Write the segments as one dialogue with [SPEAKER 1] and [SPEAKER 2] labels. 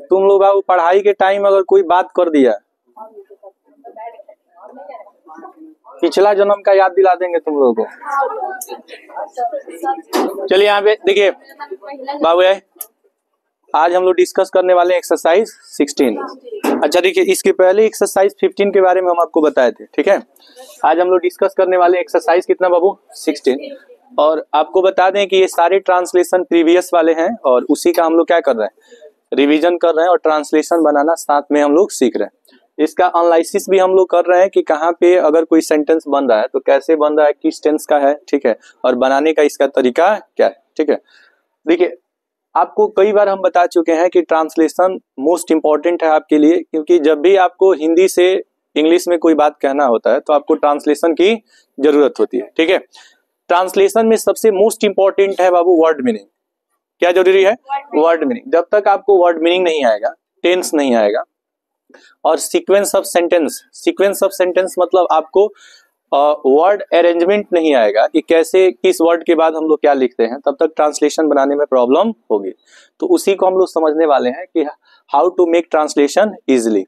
[SPEAKER 1] तुम लोग आओ पढ़ाई के टाइम अगर कोई बात कर दिया, पिछला जन्म का याद दिला देंगे तुम लोगों को। चलिए यहाँ पे देखिए बाबू, आज हम लोग डिस्कस करने वाले हैं एक्सरसाइज 16। अच्छा देखिए, इसके पहले एक्सरसाइज 15 के बारे में हम आपको बताए थे, ठीक है। आज हम लोग डिस्कस करने वाले एक्सरसाइज कितना बाबू, 16। और आपको बता दें कि ये सारे ट्रांसलेशन प्रीवियस वाले हैं और उसी का हम लोग क्या कर रहे हैं, रिवीजन कर रहे हैं और ट्रांसलेशन बनाना साथ में हम लोग सीख रहे हैं। इसका एनालिसिस भी हम लोग कर रहे हैं कि कहाँ पे अगर कोई सेंटेंस बन रहा है तो कैसे बन रहा है, किस टेंस का है, ठीक है, और बनाने का इसका तरीका क्या है, ठीक है। देखिए आपको कई बार हम बता चुके हैं कि ट्रांसलेशन मोस्ट इंपॉर्टेंट है आपके लिए, क्योंकि जब भी आपको हिंदी से इंग्लिश में कोई बात कहना होता है तो आपको ट्रांसलेशन की जरूरत होती है, ठीक है। ट्रांसलेशन में सबसे मोस्ट इंपॉर्टेंट है बाबू वर्ड मीनिंग। क्या जरूरी है, वर्ड मीनिंग। जब तक आपको वर्ड मीनिंग नहीं आएगा, टेंस नहीं आएगा और sequence of sentence, sequence of sentence मतलब आपको वर्ड अरेंजमेंट नहीं आएगा कि कैसे किस वर्ड के बाद हम लोग क्या लिखते हैं, तब तक ट्रांसलेशन बनाने में प्रॉब्लम होगी। तो उसी को हम लोग समझने वाले हैं कि how to make translation easily.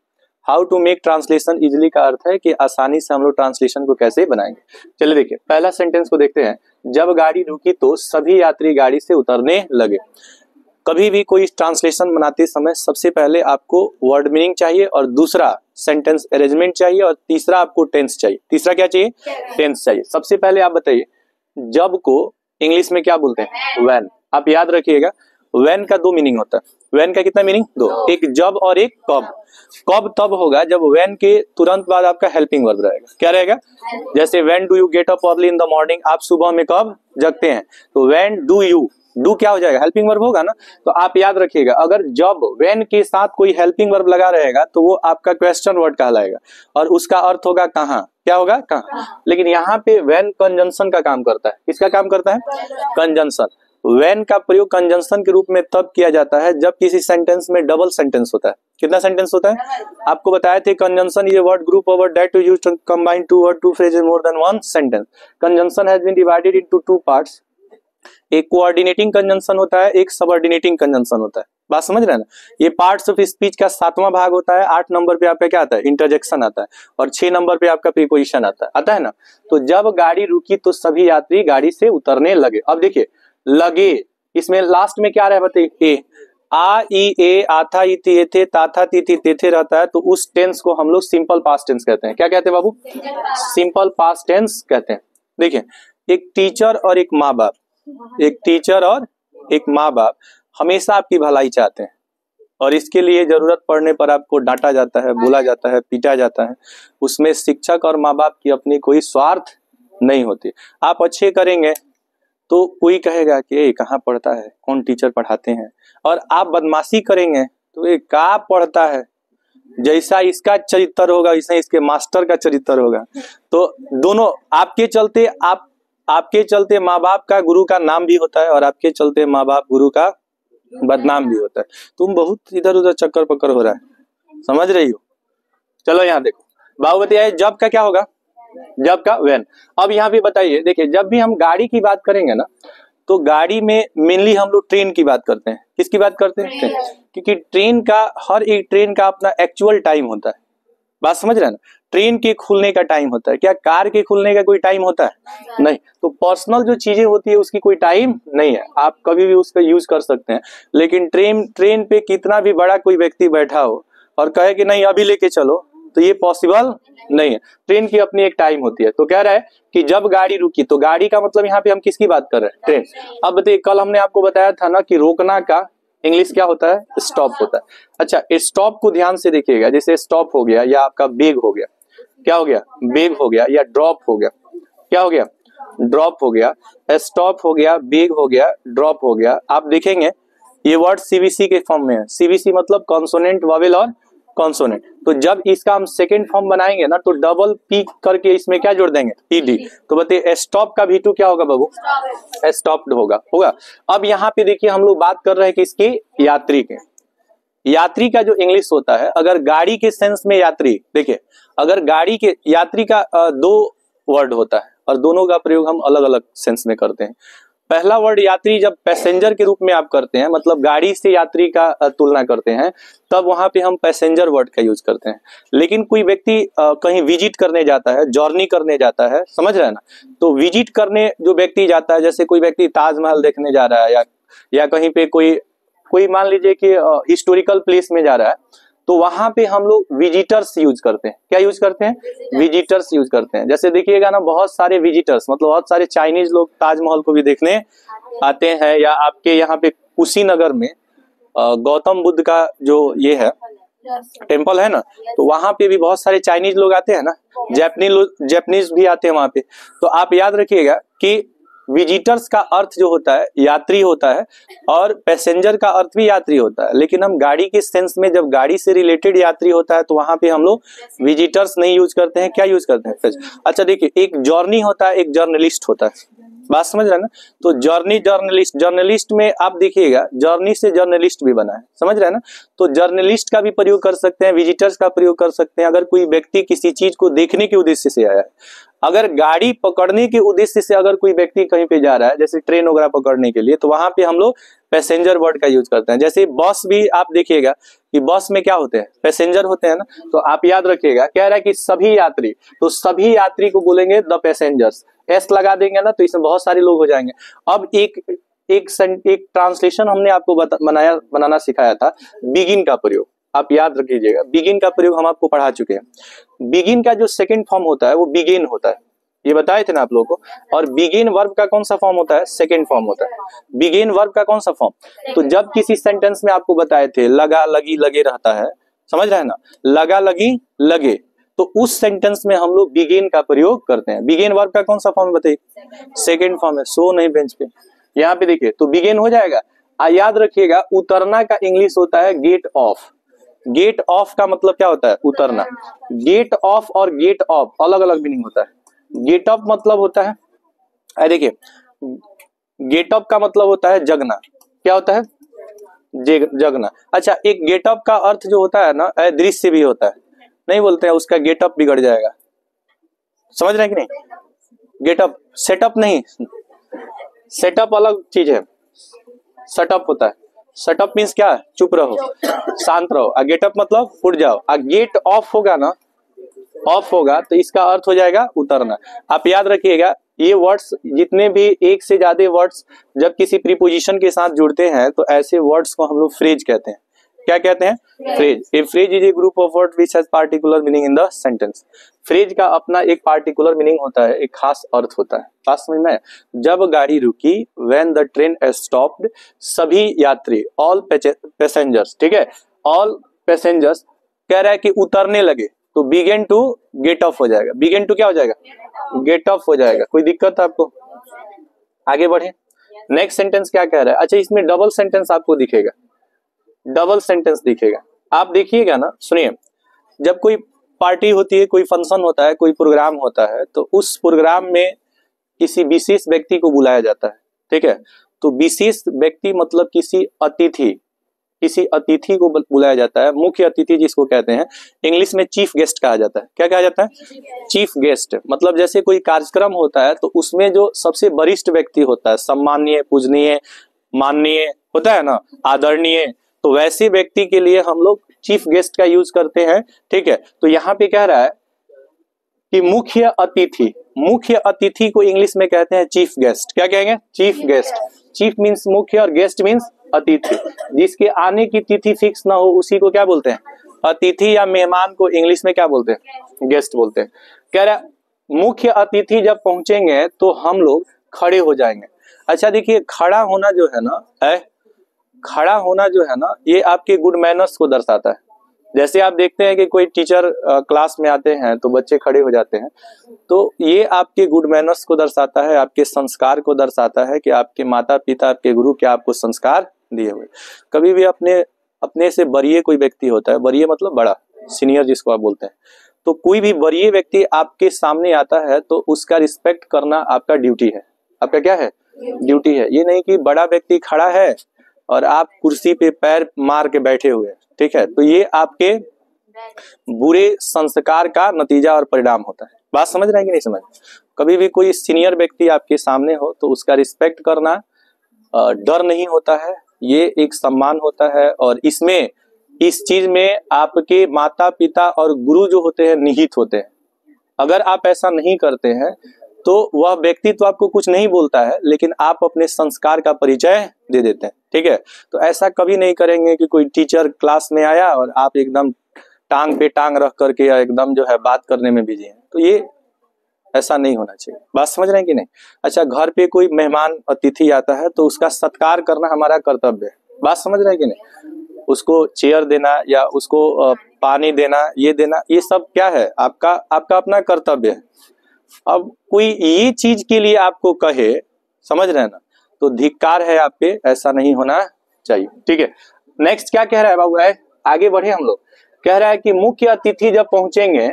[SPEAKER 1] How to make translation easily का अर्थ है कि आसानी से हम लोग ट्रांसलेशन को कैसे बनाएंगे। चलिए देखिए पहला सेंटेंस को देखते हैं। जब गाड़ी रुकी तो सभी यात्री गाड़ी से उतरने लगे। कभी भी कोई ट्रांसलेशन बनाते समय सबसे पहले आपको वर्ड मीनिंग चाहिए और दूसरा सेंटेंस अरेंजमेंट चाहिए और तीसरा आपको टेंस चाहिए। तीसरा क्या चाहिए, टेंस चाहिए। सबसे पहले आप बताइए जब को इंग्लिश में क्या बोलते हैं, व्हेन। आप याद रखिएगा व्हेन का दो मीनिंग होता है। व्हेन का कितना मीनिंग, दो, एक जब और एक कब। कब तब होगा जब व्हेन के तुरंत बाद आपका हेल्पिंग वर्ब रहेगा। क्या रहेगा, जैसे when do you get up early in the morning, आप सुबह में कब जगते हैं, तो व्हेन डू यू, डू क्या हो जाएगा, हेल्पिंग वर्ब होगा ना। तो आप याद रखिएगा अगर जब व्हेन के साथ कोई हेल्पिंग वर्ब लगा रहेगा तो वो आपका क्वेश्चन वर्ड कहलाएगा और उसका अर्थ होगा कहाँ, क्या होगा, कहाँ। लेकिन यहाँ पे व्हेन कंजंक्शन का काम करता है। किसका काम करता है, कंजंक्शन। व्हेन का प्रयोग कंजंक्शन के रूप में तब किया जाता है जब किसी सेंटेंस में डबल सेंटेंस होता है। कितना सेंटेंस होता है, आपको बताए थे कंजंक्शन ये word group of word that to use to combine two word two phrases more than one sentence. Conjunction has been divided into two parts. एक कोऑर्डिनेटिंग कंजंक्शन होता है, एक सबऑर्डिनेटिंग कंजंक्शन होता है। बात समझ रहे हैं ना। ये पार्ट्स ऑफ स्पीच का 7वां भाग होता है। 8 नंबर पे आपका क्या आता है, इंटरजेक्शन आता है और 6 नंबर पे आपका प्रीपोजिशन आता है ना। तो जब गाड़ी रुकी तो सभी यात्री गाड़ी से उतरने लगे। अब देखिए लगे, इसमें लास्ट में क्या रहा है बताइए, ए। आ ई ए आता इति एथे ताथा तिथि तेथे रहता है तो उस टेंस को हम लोग सिंपल पास्ट टेंस कहते हैं। क्या कहते हैं बाबू, सिंपल पास्ट टेंस कहते हैं। देखिए एक टीचर और एक माँ बाप, एक टीचर और एक माँ बाप हमेशा आपकी भलाई चाहते हैं और इसके लिए जरूरत पड़ने पर आपको डांटा जाता है, बोला जाता है, पीटा जाता है। उसमें शिक्षक और माँ बाप की अपनी कोई स्वार्थ नहीं होती। आप अच्छे करेंगे तो कोई कहेगा कि ये कहाँ पढ़ता है, कौन टीचर पढ़ाते हैं, और आप बदमाशी करेंगे तो ये कहाँ पढ़ता है, जैसा इसका चरित्र होगा वैसा इसके मास्टर का चरित्र होगा। तो दोनों आपके चलते माँ बाप का गुरु का नाम भी होता है और आपके चलते माँ बाप गुरु का बदनाम भी होता है। तुम बहुत इधर उधर चक्कर पक्कर हो रहा है, समझ रही हो। चलो यहाँ देखो बाबू बताइए जब का क्या होगा, जब का व्हेन। अब यहाँ पे बताइए देखिए जब भी हम गाड़ी की बात करेंगे ना तो गाड़ी में मेनली हम लोग ट्रेन की बात करते हैं। किसकी बात करते हैं, ट्रेन। क्योंकि ट्रेन का हर एक ट्रेन का अपना एक्चुअल टाइम होता है। बात समझ रहे हैं ना। ट्रेन के खुलने का टाइम होता है, क्या कार के खुलने का कोई टाइम होता है, नहीं। तो पर्सनल जो चीजें होती है उसकी कोई टाइम नहीं है, आप कभी भी उसका यूज कर सकते हैं। लेकिन ट्रेन पे कितना भी बड़ा कोई व्यक्ति बैठा हो और कहे कि नहीं अभी लेके चलो तो ये पॉसिबल नहीं है। ट्रेन की अपनी एक टाइम होती है। तो कह रहा है कि जब गाड़ी रुकी, तो गाड़ी का मतलब यहाँ पे हम किसकी बात कर रहे हैं, ट्रेन। अब बताइए कल हमने आपको बताया था ना कि रोकना का इंग्लिश क्या होता है, स्टॉप होता है। अच्छा स्टॉप को ध्यान से देखिएगा, जैसे स्टॉप हो गया या आपका बेग हो गया, क्या हो गया, बेग हो गया, या ड्रॉप हो गया, क्या हो गया, ड्रॉप हो गया, स्टॉप हो गया, बेग हो गया, ड्रॉप हो गया। आप देखेंगे ये वर्ड सीवीसी के फॉर्म में है। सीवीसी मतलब कॉन्सोनेंट, वॉवेल और कॉन्सोनेंट। तो जब इसका हम सेकेंड फॉर्म बनाएंगे ना तो डबल पी करके इसमें क्या जोड़ देंगे, ईडी। तो बताइए स्टॉप का V2 क्या होगा बाबू, स्टॉप्ड होगा। अब यहाँ पे देखिए हम लोग बात कर रहे हैं किसकी, यात्री के। यात्री का जो इंग्लिश होता है, अगर गाड़ी के सेंस में यात्री, देखिए अगर गाड़ी के यात्री का 2 वर्ड होता है और दोनों का प्रयोग हम अलग अलग सेंस में करते हैं। पहला वर्ड यात्री जब पैसेंजर के रूप में आप करते हैं, मतलब गाड़ी से यात्री का तुलना करते हैं, तब वहां पे हम पैसेंजर वर्ड का यूज करते हैं। लेकिन कोई व्यक्ति कहीं विजिट करने जाता है, जर्नी करने जाता है, समझ रहे हैं ना, तो विजिट करने जो व्यक्ति जाता है, जैसे कोई व्यक्ति ताजमहल देखने जा रहा है या कहीं पे कोई मान लीजिए कि हिस्टोरिकल प्लेस में जा रहा है, तो वहां पे हम लोग विजिटर्स यूज करते हैं। क्या यूज करते हैं? विजिटर्स यूज करते हैं। जैसे देखिएगा ना, बहुत सारे विजिटर्स, मतलब बहुत सारे चाइनीज लोग ताजमहल को भी देखने आते हैं, या आपके यहाँ पे कुशीनगर में गौतम बुद्ध का जो ये है टेम्पल है ना, तो वहां पे भी बहुत सारे चाइनीज लोग आते हैं ना, जैपनीज भी आते हैं वहां पे। तो आप याद रखिएगा कि विजिटर्स का अर्थ जो होता है यात्री होता है, और पैसेंजर का अर्थ भी यात्री होता है। लेकिन हम गाड़ी के सेंस में जब गाड़ी से रिलेटेड यात्री होता है तो वहां पे हम लोग विजिटर्स नहीं यूज करते हैं। क्या यूज करते हैं? अच्छा देखिए, एक जर्नी होता है, एक जर्नलिस्ट होता है, बात समझ रहे हैं ना। तो जर्नी जर्नलिस्ट में आप देखिएगा, जर्नी से जर्नलिस्ट भी बना है, समझ रहे हैं ना। तो जर्नलिस्ट का भी प्रयोग कर सकते हैं, विजिटर्स का प्रयोग कर सकते हैं, अगर कोई व्यक्ति किसी चीज को देखने के उद्देश्य से आया है। अगर गाड़ी पकड़ने के उद्देश्य से अगर कोई व्यक्ति कहीं पे जा रहा है, जैसे ट्रेन वगैरह पकड़ने के लिए, तो वहां पे हम लोग पैसेंजर वर्ड का यूज करते हैं। जैसे बस भी आप देखिएगा कि बस में क्या होते हैं? पैसेंजर होते हैं ना। तो आप याद रखिएगा, कह रहा है कि सभी यात्री, तो सभी यात्री को बोलेंगे द पैसेंजर्स, एस लगा देंगे ना, तो इसमें बहुत सारे लोग हो जाएंगे। अब एक ट्रांसलेशन हमने आपको बनाना सिखाया था, बिगिन का प्रयोग। आप याद रख लीजिएगा, बिगिन का प्रयोग हम आपको पढ़ा चुके हैं। बिगिन का जो सेकंड फॉर्म होता है वो बिगिन होता है, ये बताए थे ना आप लोगों को। और बिगिन वर्ब का कौन सा फॉर्म होता है? सेकंड फॉर्म होता है। बिगिन वर्ब का कौन सा फॉर्म? तो जब किसी सेंटेंस में आपको बताए थे लगा लगी लगे रहता है, समझ रहे हैं ना, लगा लगी लगे, तो उस सेंटेंस में हम लोग बिगिन का प्रयोग करते हैं। बिगिन वर्ब का कौन सा फॉर्म बताइए? सेकंड फॉर्म है। सो नहीं बेंच पे, यहाँ पे देखिए, तो बिगिन हो जाएगा। याद रखिएगा, उतरना का इंग्लिश होता है गेट ऑफ। गेट ऑफ का मतलब क्या होता है? उतरना। गेट ऑफ और गेट ऑफ अलग अलग मीनिंग होता है। गेट ऑफ मतलब होता है, देखिए, गेट अप का मतलब होता है जगना। क्या होता है? जगना। अच्छा, एक गेट अप का अर्थ जो होता है ना, दृश्य भी होता है। नहीं बोलते हैं उसका गेट अप बिगड़ जाएगा, समझ रहे हैं कि नहीं? गेट अप, सेटअप नहीं, सेटअप अलग चीज है, सेटअप होता है। सेटअप मीन्स क्या है? चुप रहो, शांत रहो। गेटअप मतलब उठ जाओ। गेट ऑफ होगा ना, ऑफ होगा, तो इसका अर्थ हो जाएगा उतरना। आप याद रखिएगा, ये वर्ड्स जितने भी एक से ज्यादा वर्ड्स जब किसी प्रीपोजिशन के साथ जुड़ते हैं तो ऐसे वर्ड्स को हम लोग फ्रेज कहते हैं। क्या कहते हैं? Phrase. A phrase is a group of word which has particular meaning in the sentence. Phrase का अपना एक पार्टिकुलर मीनिंग होता है, एक खास अर्थ होता है। बात समझ में? जब गाड़ी रुकी, व्हेन द ट्रेन स्टॉप्ड, सभी यात्री, ऑल पैसेंजर्स, ठीक है, ऑल पैसेंजर्स, कह रहा है कि उतरने लगे, तो बिगेन टू गेट ऑफ हो जाएगा। बिगेन टू क्या हो जाएगा? गेट ऑफ हो जाएगा। कोई दिक्कत है आपको? आगे बढ़े। नेक्स्ट सेंटेंस क्या कह रहा है? अच्छा, इसमें डबल सेंटेंस आपको दिखेगा, डबल सेंटेंस दिखेगा। आप देखिएगा ना, सुनिए, जब कोई पार्टी होती है, कोई फंक्शन होता है, कोई प्रोग्राम होता है, तो उस प्रोग्राम में किसी विशेष व्यक्ति को बुलाया जाता है, ठीक है। तो विशेष व्यक्ति मतलब किसी अतिथि को बुलाया जाता है। मुख्य अतिथि जिसको कहते हैं, इंग्लिश में चीफ गेस्ट कहा जाता है। क्या कहा जाता है? Chief guest. मतलब जैसे कोई कार्यक्रम होता है तो उसमें जो सबसे वरिष्ठ व्यक्ति होता है, सम्माननीय, पूजनीय, माननीय होता है ना, आदरणीय, तो वैसे व्यक्ति के लिए हम लोग चीफ गेस्ट का यूज करते हैं, ठीक है। तो यहाँ पे कह रहा है कि मुख्य अतिथि को इंग्लिश में कहते हैं चीफ गेस्ट। क्या कहेंगे? Chief guest. चीफ मीन्स मुख्य और गेस्ट मीन्स अतिथि। जिसके आने की तिथि फिक्स ना हो उसी को क्या बोलते हैं? अतिथि या मेहमान को इंग्लिश में क्या बोलते हैं? गेस्ट बोलते हैं। कह रहा मुख्य अतिथि जब पहुंचेंगे तो हम लोग खड़े हो जाएंगे। अच्छा देखिए, खड़ा होना जो है ना, ये आपके गुड मैनर्स को दर्शाता है। जैसे आप देखते हैं कि कोई टीचर क्लास में आते हैं तो बच्चे खड़े हो जाते हैं, तो ये आपके गुड मैनर्स को दर्शाता है, आपके संस्कार को दर्शाता है कि आपके माता पिता, आपके गुरु क्या आपको संस्कार दिए हुए। कभी भी अपने से बड़े कोई व्यक्ति होता है, बड़े मतलब बड़ा, सीनियर जिसको आप बोलते हैं, तो कोई भी बड़े व्यक्ति आपके सामने आता है तो उसका रिस्पेक्ट करना आपका ड्यूटी है। आपका क्या है? ड्यूटी है। ये नहीं कि बड़ा व्यक्ति खड़ा है और आप कुर्सी पे पैर मार के बैठे हुए हैं, ठीक है, तो ये आपके बुरे संस्कार का नतीजा और परिणाम होता है। बात समझ रहे हैं कि नहीं समझ? कभी भी कोई सीनियर व्यक्ति आपके सामने हो तो उसका रिस्पेक्ट करना डर नहीं होता है, ये एक सम्मान होता है। और इसमें इस चीज में आपके माता पिता और गुरु जो होते हैं निहित होते हैं। अगर आप ऐसा नहीं करते हैं तो वह व्यक्ति तो आपको कुछ नहीं बोलता है, लेकिन आप अपने संस्कार का परिचय दे देते हैं। ठीक है, तो ऐसा कभी नहीं करेंगे कि कोई टीचर क्लास में आया और आप एकदम टांग पे टांग रख करके एकदम जो है बात करने में बिजी हैं। तो ये ऐसा नहीं होना चाहिए। बात समझ रहे हैं कि नहीं? अच्छा, घर पे कोई मेहमान अतिथि आता है तो उसका सत्कार करना हमारा कर्तव्य है। बात समझ रहे हैं कि नहीं? उसको चेयर देना या उसको पानी देना, ये देना, ये सब क्या है? आपका अपना कर्तव्य है। अब कोई ये चीज के लिए आपको कहे, समझ रहे हैं ना, तो धिक्कार है आप पे, ऐसा नहीं होना चाहिए। ठीक है, नेक्स्ट क्या कह रहा है बाबू? आगे बढ़े हम लोग। कह रहा है कि मुख्य अतिथि जब पहुंचेंगे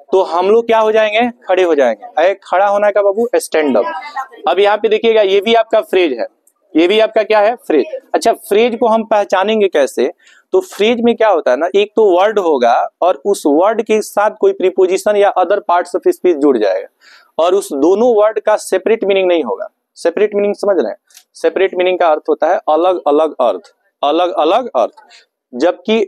[SPEAKER 1] तो हम लोग क्या हो जाएंगे? खड़े हो जाएंगे। खड़ा होना का बाबू स्टैंड अप। अब यहाँ पे देखिएगा, ये भी आपका फ्रेज है, ये भी आपका क्या है? फ्रेज। अच्छा, फ्रेज को हम पहचानेंगे कैसे? तो फ्रेज में क्या होता है ना, एक तो वर्ड होगा और उस वर्ड के साथ कोई प्रीपोजिशन या अदर पार्ट्स ऑफ स्पीच जुड़ जाएगा, और उस दोनों वर्ड का सेपरेट मीनिंग नहीं होगा। सेपरेट मीनिंग समझ रहे हैं? सेपरेट मीनिंग का अर्थ होता है अलग अलग अर्थ, अलग अलग अर्थ। जबकि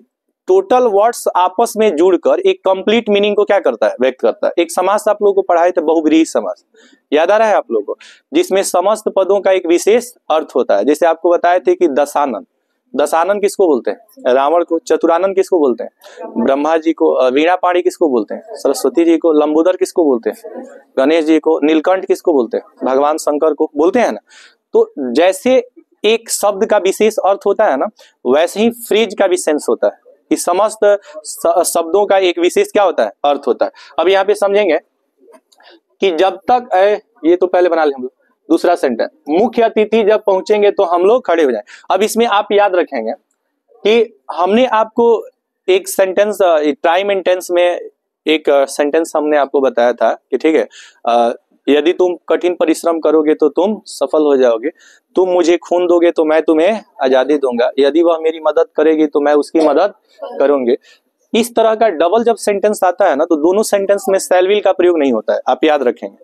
[SPEAKER 1] टोटल वर्ड्स आपस में जुड़कर एक कंप्लीट मीनिंग को क्या करता है? व्यक्त करता है। एक समास आप लोगों को पढ़ाए थे, बहुव्रीहि समास, याद आ रहा है आप लोगों को? जिसमें समस्त पदों का एक विशेष अर्थ होता है। जैसे आपको बताए थे कि दशानन, दशानन किसको बोलते हैं? रावण को। चतुरानन किसको बोलते हैं? ब्रह्मा जी को। वीणापाणी किसको बोलते हैं? सरस्वती जी को। लंबोदर किसको बोलते हैं? गणेश जी को। नीलकंठ किसको बोलते हैं? भगवान शंकर को बोलते हैं ना। तो जैसे एक शब्द का विशेष अर्थ होता है ना, वैसे ही फ्रेज का भी सेंस होता है। इस समस्त शब्दों का एक विशेष क्या होता है? अर्थ होता है। अब यहाँ पे समझेंगे कि जब तक ये तो पहले बना ले हम लोग। दूसरा सेंटेंस, मुख्य अतिथि जब पहुंचेंगे तो हम लोग खड़े हो जाएं। अब इसमें आप याद रखेंगे कि हमने आपको एक सेंटेंस टाइम एंड टेंस में एक सेंटेंस हमने आपको बताया था कि ठीक है, यदि तुम कठिन परिश्रम करोगे तो तुम सफल हो जाओगे, तुम मुझे खून दोगे तो मैं तुम्हें आजादी दूंगा, यदि वह मेरी मदद करेगी तो मैं उसकी मदद करूंगी। इस तरह का डबल जब सेंटेंस आता है ना, तो दोनों सेंटेंस में शैल विल का प्रयोग नहीं होता है। आप याद रखेंगे,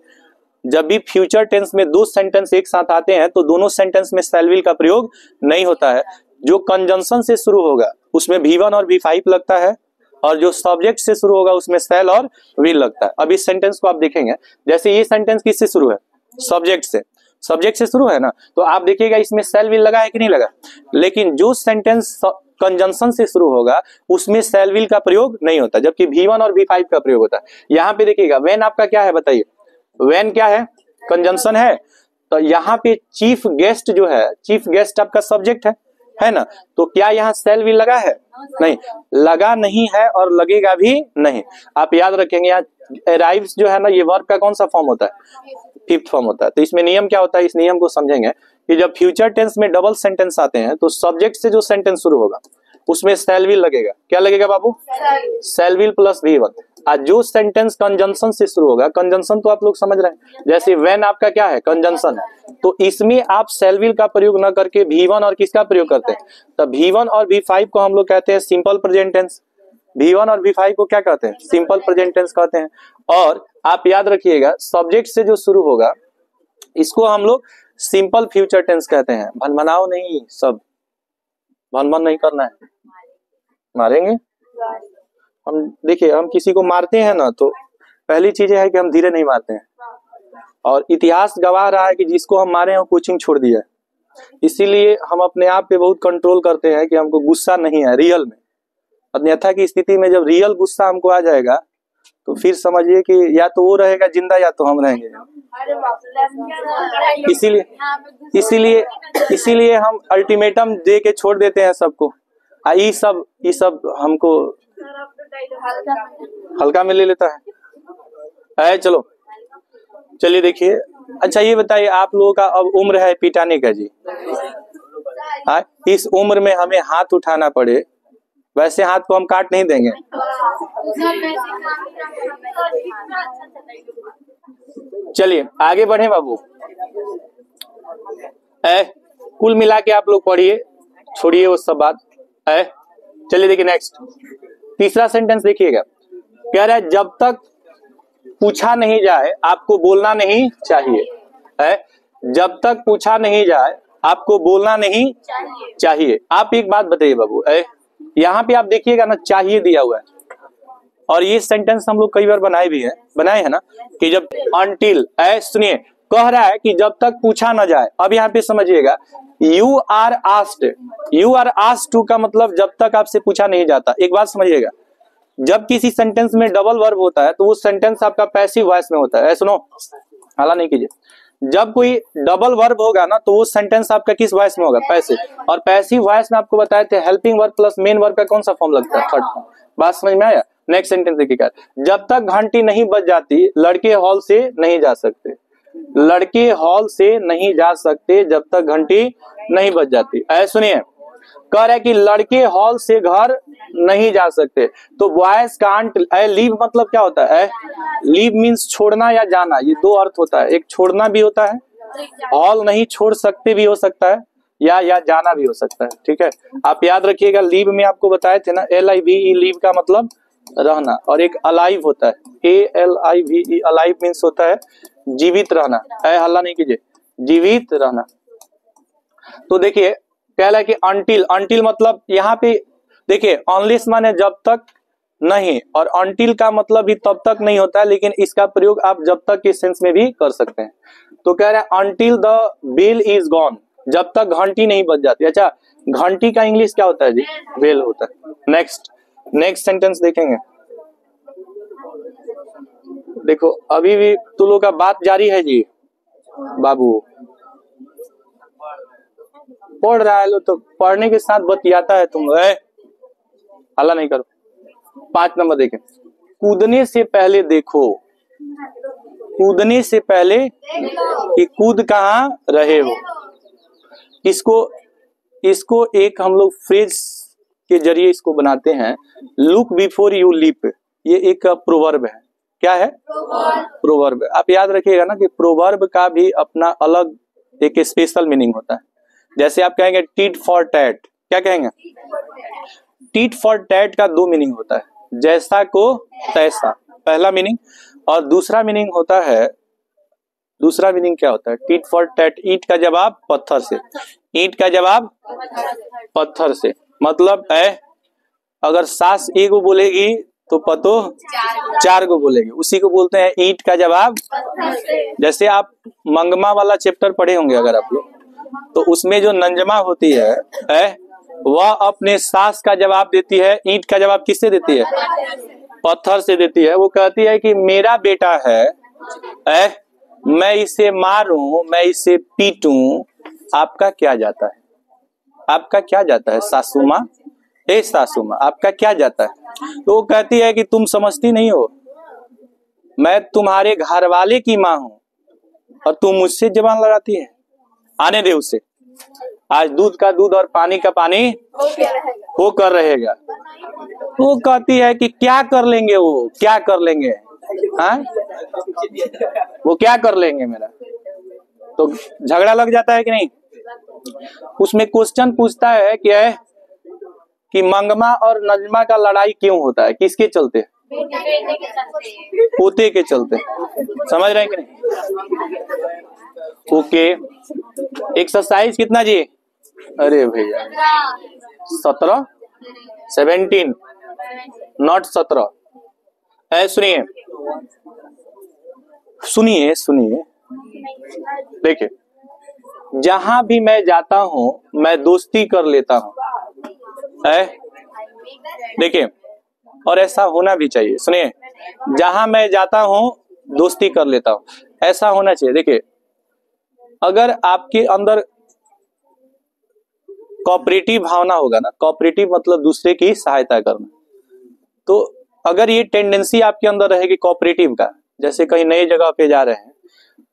[SPEAKER 1] जब भी फ्यूचर टेंस में दो सेंटेंस एक साथ आते हैं तो दोनों सेंटेंस में शैल विल का प्रयोग नहीं होता है। जो कंजंक्शन से शुरू होगा उसमें V1 और V5 लगता है, और जो सब्जेक्ट से शुरू होगा उसमें शैल और विल लगता है। अब इस सेंटेंस को आप देखेंगे, जैसे ये सेंटेंस किससे शुरू है? सब्जेक्ट से। सब्जेक्ट से शुरू है ना, तो आप देखिएगा इसमें शैल विल लगा है कि नहीं लगा। लेकिन जो सेंटेंस कंजंक्शन से शुरू होगा उसमें शैल विल का प्रयोग नहीं होता, जबकि V1 और V5 का प्रयोग होता है। यहाँ पे देखिएगा, व्हेन आपका क्या है बताइए? व्हेन क्या है? कंजंक्शन है। तो यहाँ पे चीफ गेस्ट जो है, चीफ गेस्ट आपका सब्जेक्ट है ना, तो क्या यहाँ शैल विल लगा है? नहीं लगा, नहीं है और लगेगा भी नहीं। आप याद रखेंगे, यहाँ अराइव्स जो है ना, ये वर्ब का कौन सा फॉर्म होता है? फिफ्थ फॉर्म होता है। तो इसमें नियम क्या होता है? इस नियम को समझेंगे कि जब फ्यूचर टेंस में डबल सेंटेंस आते हैं तो सब्जेक्ट से जो सेंटेंस शुरू होगा उसमें शैल विल लगेगा। क्या लगेगा बाबू? शैल विल प्लस V1। आज जो सेंटेंस कंजंक्शन से शुरू होगा, कंजंक्शन तो आप लोग समझ रहे हैं, जैसे व्हेन आपका क्या है? कंजंक्शन है, तो इसमें आप शैल विल का प्रयोग न करके V1 और किसका प्रयोग करते हैं? तो V1 और V5 को हम लोग कहते हैं सिंपल प्रेजेंट टेंस। V1 और V5 को क्या कहते हैं? सिंपल प्रेजेंट टेंस कहते हैं। और आप याद रखिएगा, सब्जेक्ट से जो शुरू होगा इसको हम लोग सिंपल फ्यूचर टेंस कहते हैं। भनभनाओ नहीं, सब भन नहीं करना है, मारेंगे हम। देखिए, हम किसी को मारते हैं ना, तो पहली चीज है कि हम धीरे नहीं मारते हैं, और इतिहास गवाह रहा है कि जिसको हम मारे हैं वो कोचिंग छोड़ दिया है। इसीलिए हम अपने आप पे बहुत कंट्रोल करते हैं कि हमको गुस्सा नहीं है रियल में। अन्यथा की स्थिति में जब रियल गुस्सा हमको आ जाएगा तो फिर समझिए कि या तो वो रहेगा जिंदा या तो हम रहेंगे। इसीलिए हम अल्टीमेटम दे के छोड़ देते हैं सबको। ये सब हमको हल्का में ले लेता है। चलो चलिए देखिए। अच्छा ये बताइए, आप लोगों का अब उम्र है पिटाने का जी। इस उम्र में हमें हाथ उठाना पड़े, वैसे हाथ को हम काट नहीं देंगे। चलिए आगे बढ़े बाबू। कुल मिला के आप लोग पढ़िए, छोड़िए वो सब बात। चलिए देखिए नेक्स्ट, तीसरा सेंटेंस देखिएगा। कह रहा है जब तक पूछा नहीं जाए आपको बोलना नहीं चाहिए। जब तक पूछा नहीं जाए आपको बोलना नहीं चाहिए। आप एक बात बताइए बाबू, यहाँ पे आप देखिएगा ना, चाहिए दिया हुआ है, और ये सेंटेंस हम लोग कई बार बनाए हैं ना, कि जब अनटिल, सुनिए, कह रहा है कि जब तक पूछा न जाए। अब यहाँ पे समझिएगा, यू आर आस्क्ड टू का मतलब जब तक आपसे पूछा नहीं जाता। एक बात समझिएगा, जब किसी सेंटेंस में डबल वर्ब होता है तो वो सेंटेंस आपका पैसिव वॉइस में होता है। सुनो, हाला नहीं कीजिए। जब कोई डबल वर्ब होगा ना तो वो सेंटेंस आपका किस वॉइस में होगा? पैसिव। और पैसिव वॉइस में आपको बताए थे helping verb plus main verb का कौन सा फॉर्म लगता है? Third form. बात समझ में आया? नेक्स्ट सेंटेंस देखिएगा, जब तक घंटी नहीं बज जाती लड़के हॉल से नहीं जा सकते। लड़के हॉल से नहीं जा सकते जब तक घंटी नहीं बज जाती। सुनिए, कह रहा है कि लड़के हॉल से घर नहीं जा सकते, तो बॉयज कांट लीव मतलब क्या होता है? लीव मीन्स छोड़ना या जाना, ये दो अर्थ होता है। एक छोड़ना भी होता है, हॉल नहीं छोड़ सकते भी हो सकता है, या जाना भी हो सकता है। ठीक है, आप याद रखिएगा, लीव में आपको बताए थे ना, LIVE लीव का मतलब रहना, और एक अलाइव होता है, ALIVE, अलाइव मीन्स होता है जीवित रहना। हल्ला नहीं कीजिए, जीवित रहना। तो देखिए कह रहा है कि अनटिल मतलब यहाँ पे देखिए, अनलेस माने जब तक नहीं, और अनटिल का मतलब भी तब तक नहीं होता है, लेकिन इसका प्रयोग आप जब तक के सेंस में भी कर सकते हैं। तो कह रहा है until the bell is gone, जब तक घंटी नहीं बज जाती। अच्छा, घंटी का इंग्लिश क्या होता है जी? बेल होता है। नेक्स्ट सेंटेंस देखेंगे। देखो अभी भी तुम लोग का बात जारी है जी बाबू, पढ़ रहा है लो, तो पढ़ने के साथ बतियाता है तुम। हल्ला नहीं करो। 5 नंबर देखें, कूदने से पहले देखो। कूदने से पहले कि कूद कहाँ रहे हो। इसको एक हम लोग फ्रेज के जरिए इसको बनाते हैं, लुक बिफोर यू लीप। ये एक प्रोवर्ब है। क्या है? प्रोवर्ब। आप याद रखिएगा ना कि प्रोवर्ब का भी अपना अलग एक स्पेशल मीनिंग होता है। जैसे आप कहेंगे टीट फॉर टैट, क्या कहेंगे? टीट फॉर टैट का 2 मीनिंग होता है, जैसा को तैसा, पहला मीनिंग। और दूसरा मीनिंग होता है, दूसरा मीनिंग क्या होता है? टीट फॉर टैट, ईंट का जवाब पत्थर से। ईंट का जवाब पत्थर से मतलब अगर सास एगो बोलेगी तो पतो 4 गो बोलेगी, उसी को बोलते हैं ईंट का जवाब। जैसे आप मंगमा वाला चैप्टर पढ़े होंगे अगर आप लोग, तो उसमें जो नंजमा होती है वह अपने सास का जवाब देती है। ईंट का जवाब किससे देती है? पत्थर से देती है। वो कहती है कि मेरा बेटा है, मैं इसे मारूं, मैं इसे पीटूं, आपका क्या जाता है? आपका क्या जाता है सासू माँ? सासू माँ, आपका क्या जाता है? तो वो कहती है कि तुम समझती नहीं हो, मैं तुम्हारे घर वाले की माँ हूं और तुम मुझसे जबान लड़ाती है। आने दे उसे, आज दूध का दूध और पानी का पानी होकर रहेगा। वो कहती है कि क्या कर लेंगे वो, क्या कर लेंगे? हाँ, वो क्या कर लेंगे मेरा? तो झगड़ा लग जाता है कि नहीं? उसमें क्वेश्चन पूछता है कि मंगमा और नजमा का लड़ाई क्यों होता है? किसके चलते? पोते के चलते। समझ रहे हैं कि नहीं? ओके, एक्सरसाइज कितना जी? अरे भैया 17 नॉट 17। सुनिए सुनिए सुनिए, देखिए, जहां भी मैं जाता हूं मैं दोस्ती कर लेता हूं। देखिए, और ऐसा होना भी चाहिए। सुनिए, जहां मैं जाता हूं दोस्ती कर लेता हूं, ऐसा होना चाहिए। देखिए, अगर आपके अंदर कोऑपरेटिव भावना होगा ना, कोऑपरेटिव मतलब दूसरे की सहायता करना, तो अगर ये टेंडेंसी आपके अंदर रहेगी कोऑपरेटिव का, जैसे कहीं नई जगह पे जा रहे हैं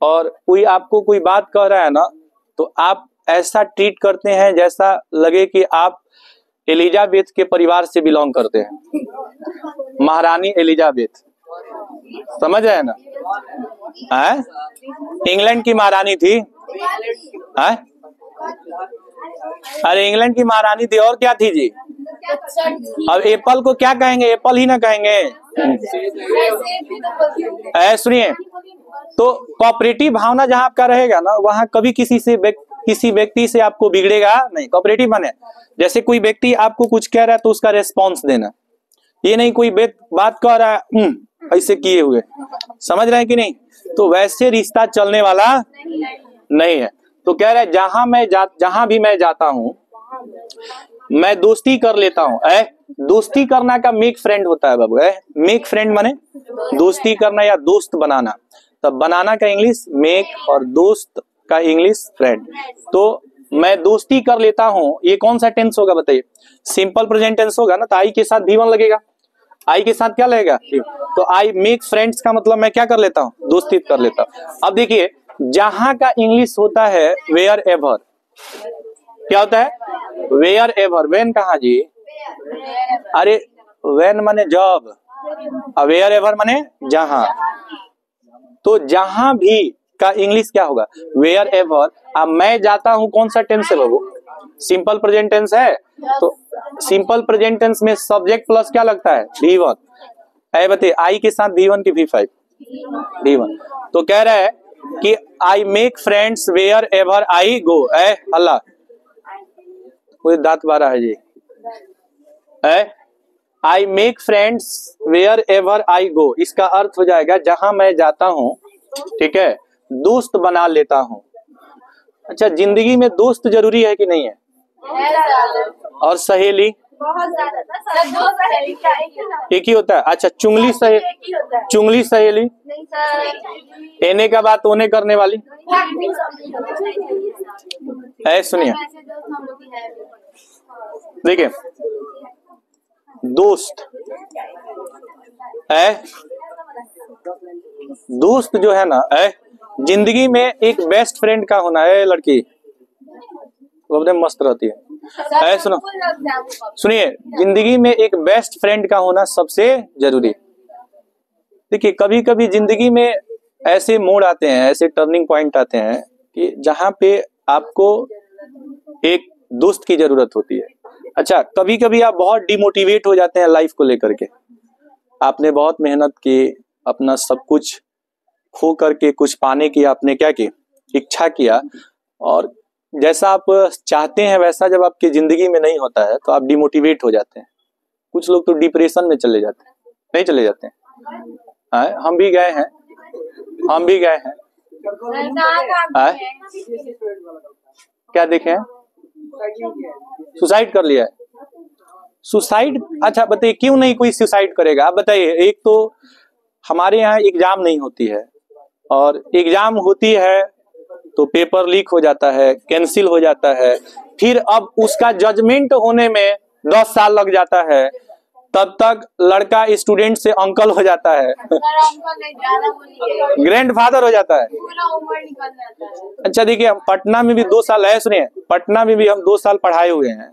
[SPEAKER 1] और कोई आपको कोई बात कह रहा है ना, तो आप ऐसा ट्रीट करते हैं जैसा लगे कि आप एलिजाबेथ के परिवार से बिलोंग करते हैं, महारानी एलिजाबेथ। समझ रहे हैं ना? इंग्लैंड की महारानी थी। अरे इंग्लैंड की महारानी थी, और क्या थी जी? अब एप्पल को क्या कहेंगे? एप्पल ही ना कहेंगे। सुनिए, तो कोऑपरेटिव भावना जहां आपका रहेगा ना, वहां कभी किसी से किसी व्यक्ति से आपको बिगड़ेगा नहीं। कोऑपरेटिव माने जैसे कोई व्यक्ति आपको कुछ कह रहा है तो उसका रेस्पॉन्स देना, ये नहीं कोई बात कह रहा है ऐसे किए हुए, समझ रहे हैं कि नहीं? तो वैसे रिश्ता चलने वाला नहीं है। तो कह रहा है जहां भी मैं जाता हूं मैं दोस्ती कर लेता हूं। दोस्ती करना का मेक फ्रेंड होता है बाबू। मेक फ्रेंड माने दोस्ती करना या दोस्त बनाना। तब बनाना का इंग्लिश मेक और दोस्त का इंग्लिश फ्रेंड। तो मैं दोस्ती कर लेता हूं, ये कौन सा टेंस होगा बताइए? सिंपल प्रेजेंट टेंस होगा ना, तो आई के साथ V1 लगेगा। आई के साथ क्या लगेगा? तो आई मेक फ्रेंड्स का मतलब मैं क्या कर लेता हूं? दोस्ती कर लेता हूं। अब देखिए जहां का इंग्लिश होता है वेयर एवर। क्या होता है? Where ever. वेन कहा जी? अरे वेन माने जब, वेयर एवर माने जहां। तो जहां भी का इंग्लिश क्या होगा? Wherever. अब मैं जाता हूं कौन सा टेंस है बाबू? सिंपल प्रेजेंट टेंस है। तो सिंपल प्रेजेंट टेंस में सब्जेक्ट प्लस क्या लगता है? V1। बताइए आई के साथ V1 की V5? V1। तो कह रहा है कि I make friends wherever I go. अल्लाह कोई दांत बारा है जी। I make friends wherever I go, इसका अर्थ हो जाएगा जहां मैं जाता हूं, ठीक है, दोस्त बना लेता हूं। अच्छा, जिंदगी में दोस्त जरूरी है कि नहीं है? और सहेली? एक ही होता है। अच्छा, चुंगली सहेली एने का बात ओने करने वाली? सुनिए देखिए, दोस्त जो है ना, जिंदगी में एक बेस्ट फ्रेंड का होना है। लड़की वो अपने मस्त रहती है। सुनिए, जिंदगी में एक बेस्ट फ्रेंड का होना सबसे जरूरी। देखिए कभी कभी जिंदगी में ऐसे मोड़ आते हैं, ऐसे टर्निंग पॉइंट आते हैं कि जहां पे आपको एक दोस्त की जरूरत होती है। अच्छा, कभी कभी आप बहुत डिमोटिवेट हो जाते हैं लाइफ को लेकर के। आपने बहुत मेहनत की, अपना सब कुछ खो करके कुछ पाने की आपने क्या की? इच्छा किया, और जैसा आप चाहते हैं वैसा जब आपकी जिंदगी में नहीं होता है तो आप डिमोटिवेट हो जाते हैं। कुछ लोग तो डिप्रेशन में चले जाते हैं। नहीं चले जाते हैं? हम भी गए हैं। क्या देखे हैं? सुसाइड कर लिया है। सुसाइड? अच्छा बताइए क्यों नहीं कोई सुसाइड करेगा? आप बताइए। एक तो हमारे यहाँ एग्जाम नहीं होती है, और एग्जाम होती है तो पेपर लीक हो जाता है, कैंसिल हो जाता है, फिर अब उसका जजमेंट होने में 10 साल लग जाता है, तब तक लड़का स्टूडेंट से अंकल हो जाता है, ग्रैंड फादर हो जाता है। अच्छा देखिए, हम पटना में भी 2 साल है, सुनिए, पटना में भी हम 2 साल पढ़ाए हुए हैं।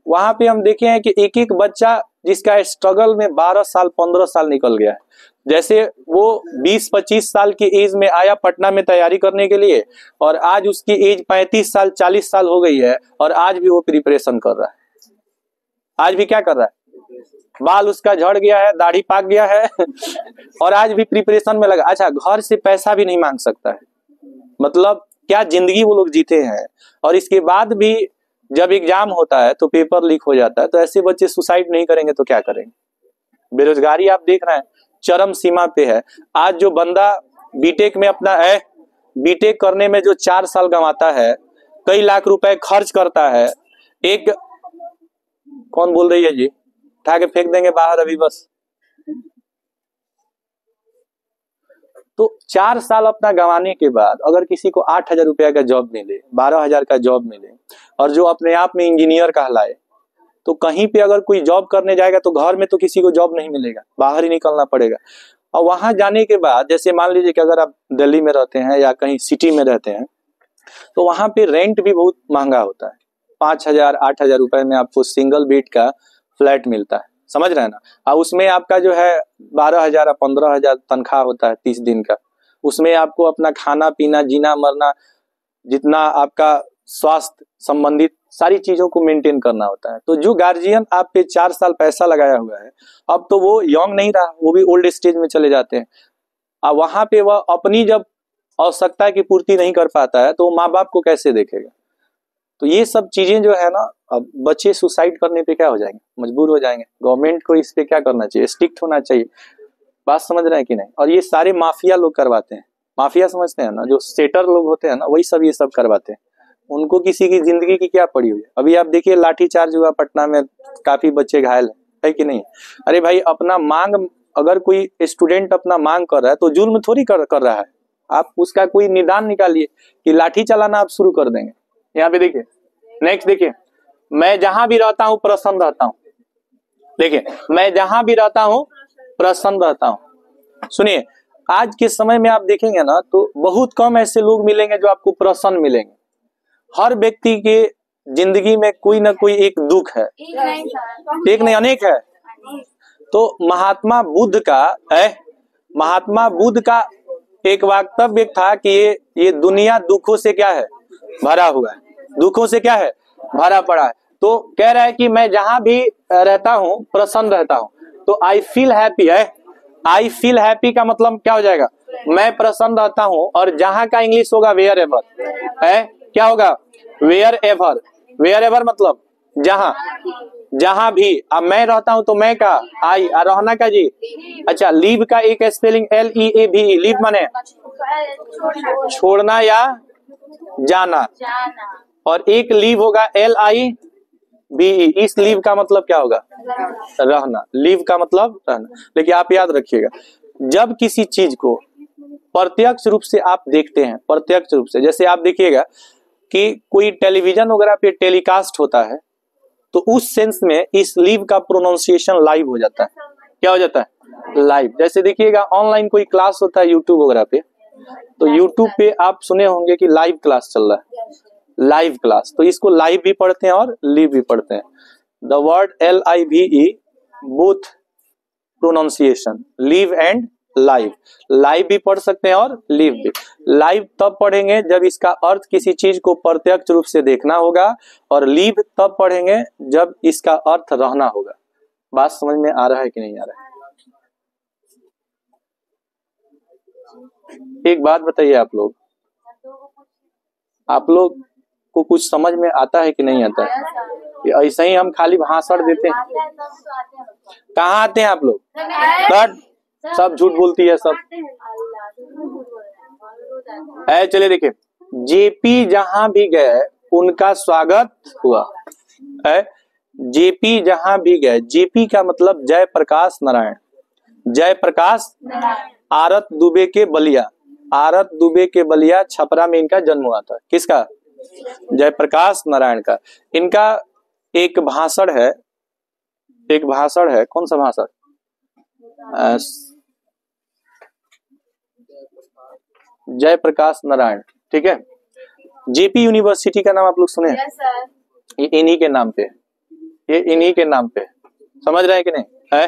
[SPEAKER 1] वहां पे हम देखे हैं कि एक एक बच्चा जिसका स्ट्रगल में 12 साल 15 साल निकल गया है। जैसे वो 20-25 साल की एज में आया पटना में तैयारी करने के लिए, और आज उसकी एज 35 साल 40 साल हो गई है, और आज भी वो प्रिपरेशन कर रहा है। आज भी क्या कर रहा है? बाल उसका झड़ गया है, दाढ़ी पाक गया है और आज भी प्रिपरेशन में लगा। अच्छा, घर से पैसा भी नहीं मांग सकता है। मतलब क्या जिंदगी वो लोग जीते हैं। और इसके बाद भी जब एग्जाम होता है तो पेपर लीक हो जाता है। तो ऐसे बच्चे सुसाइड नहीं करेंगे तो क्या करेंगे? बेरोजगारी आप देख रहे हैं चरम सीमा पे है। आज जो बंदा बीटेक में अपना बीटेक करने में जो 4 साल गंवाता है, कई लाख रुपए खर्च करता है, एक कौन बोल रही है जी? उठा के फेंक देंगे बाहर अभी बस। तो 4 साल अपना गंवाने के बाद अगर किसी को 8,000 रुपया का जॉब मिले, 12,000 का जॉब मिले, और जो अपने आप में इंजीनियर कहलाए, तो कहीं पे अगर कोई जॉब करने जाएगा तो घर में तो किसी को जॉब नहीं मिलेगा, बाहर ही निकलना पड़ेगा। और वहां जाने के बाद, जैसे मान लीजिए कि अगर आप दिल्ली में रहते हैं या कहीं सिटी में रहते हैं, तो वहां पे रेंट भी बहुत महंगा होता है। 5,000 8,000 रुपए में आपको सिंगल बेड का फ्लैट मिलता है, समझ रहे हैं ना? और उसमें आपका जो है 12,000 15,000 तनख्वाह होता है 30 दिन का। उसमें आपको अपना खाना पीना, जीना मरना, जितना आपका स्वास्थ्य संबंधित सारी चीजों को मेंटेन करना होता है। तो जो गार्जियन आप पे 4 साल पैसा लगाया हुआ है, अब तो वो यंग नहीं रहा, वो भी ओल्ड स्टेज में चले जाते हैं। अब वहां पे वह अपनी जब आवश्यकता की पूर्ति नहीं कर पाता है तो माँ बाप को कैसे देखेगा? तो ये सब चीजें जो है ना, अब बच्चे सुसाइड करने पे क्या हो जाएंगे, मजबूर हो जाएंगे। गवर्नमेंट को इस पे क्या करना चाहिए, स्ट्रिक्ट होना चाहिए। बात समझ रहे हैं कि नहीं। और ये सारे माफिया लोग करवाते हैं, माफिया समझते हैं ना, जो सेटर लोग होते हैं ना, वही सब ये सब करवाते हैं। उनको किसी की जिंदगी की क्या पड़ी हुई है। अभी आप देखिए लाठीचार्ज हुआ पटना में, काफी बच्चे घायल है कि नहीं। अरे भाई अपना मांग, अगर कोई स्टूडेंट अपना मांग कर रहा है तो जुल्म थोड़ी कर रहा है। आप उसका कोई निदान निकालिए कि लाठी चलाना आप शुरू कर देंगे। यहाँ पे देखिए नेक्स्ट, देखिए मैं जहां भी रहता हूं प्रसन्न रहता हूं। देखिए मैं जहां भी रहता हूं प्रसन्न रहता हूं। सुनिए आज के समय में आप देखेंगे ना तो बहुत कम ऐसे लोग मिलेंगे जो आपको प्रसन्न मिलेंगे। हर व्यक्ति के जिंदगी में कोई ना कोई एक दुख है, एक नहीं अनेक है। तो महात्मा बुद्ध का एक वक्तव्य था कि ये दुनिया दुखों से क्या है, भरा हुआ है, दुखों से क्या है, भरा पड़ा है। तो कह रहा है कि मैं जहां भी रहता हूं प्रसन्न रहता हूं। तो आई फील हैप्पी है, आई फील हैप्पी का मतलब क्या हो जाएगा, मैं प्रसन्न रहता हूं। और जहां का इंग्लिश होगा वेयर एवर है, क्या होगा, वेयर एवर। वेयर एवर मतलब जहां, जहां भी। अब मैं रहता हूं तो मैं का आई, और रहना का जी। अच्छा लीव का एक स्पेलिंग LEAVE, लीव माने छोड़ना या जाना, और एक लीव होगा LIVE। इस लीव का मतलब क्या होगा, रहना। लीव का मतलब रहना। लेकिन आप याद रखिएगा, जब किसी चीज को प्रत्यक्ष रूप से आप देखते हैं, प्रत्यक्ष रूप से, जैसे आप देखिएगा कि कोई टेलीविजन वगैरह पे टेलीकास्ट होता है, तो उस सेंस में इस लीव का प्रोनाउंसिएशन लाइव हो जाता है। क्या हो जाता है, लाइव। जैसे देखिएगा ऑनलाइन कोई क्लास होता है यूट्यूब वगैरह पे, तो यूट्यूब पे आप सुने होंगे कि लाइव क्लास चल रहा है, लाइव क्लास। तो इसको लाइव भी पढ़ते हैं और लिव भी पढ़ते हैं। The word LIVE both pronunciation, live and live. Live भी पढ़ सकते हैं और लिव भी। लाइव तब पढ़ेंगे जब इसका अर्थ किसी चीज को प्रत्यक्ष रूप से देखना होगा, और लिव तब पढ़ेंगे जब इसका अर्थ रहना होगा। बात समझ में आ रहा है कि नहीं आ रहा है। एक बात बताइए, आप लोग को कुछ समझ में आता है कि नहीं आता है। ऐसा ही हम खाली भाषण देते हैं। कहाँ आते हैं आप लोग, बट सब झूठ बोलती है सब। चलिए देखिए, जेपी जहां भी गए उनका स्वागत हुआ है। जेपी जहां भी गए, जेपी का मतलब जय प्रकाश नारायण, जय प्रकाश। आरत दुबे के बलिया, आरत दुबे के बलिया छपरा में इनका जन्म हुआ था। किसका, जयप्रकाश नारायण का। इनका एक भाषण है, कौन सा भाषण, जयप्रकाश नारायण, ठीक है। जेपी यूनिवर्सिटी का नाम आप लोग सुने हैं? ये इन्हीं के नाम पे, ये इन्हीं के नाम पे, समझ रहे हैं कि नहीं है।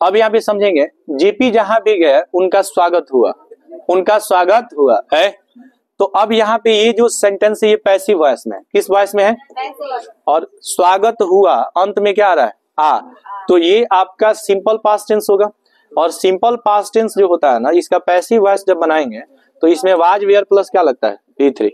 [SPEAKER 1] अब यहाँ पे समझेंगे, जेपी जहां भी गए उनका स्वागत हुआ, उनका स्वागत हुआ है। तो अब यहाँ पे ये जो सेंटेंस है ये पैसिव वॉइस में, किस वॉइस में है, और स्वागत हुआ अंत में क्या आ रहा है, आ। तो ये आपका सिंपल पास्ट टेंस होगा। और सिंपल पास्ट टेंस जो होता है ना, इसका पैसिव वॉइस जब बनाएंगे तो इसमें वाज वेयर प्लस क्या लगता है, V3।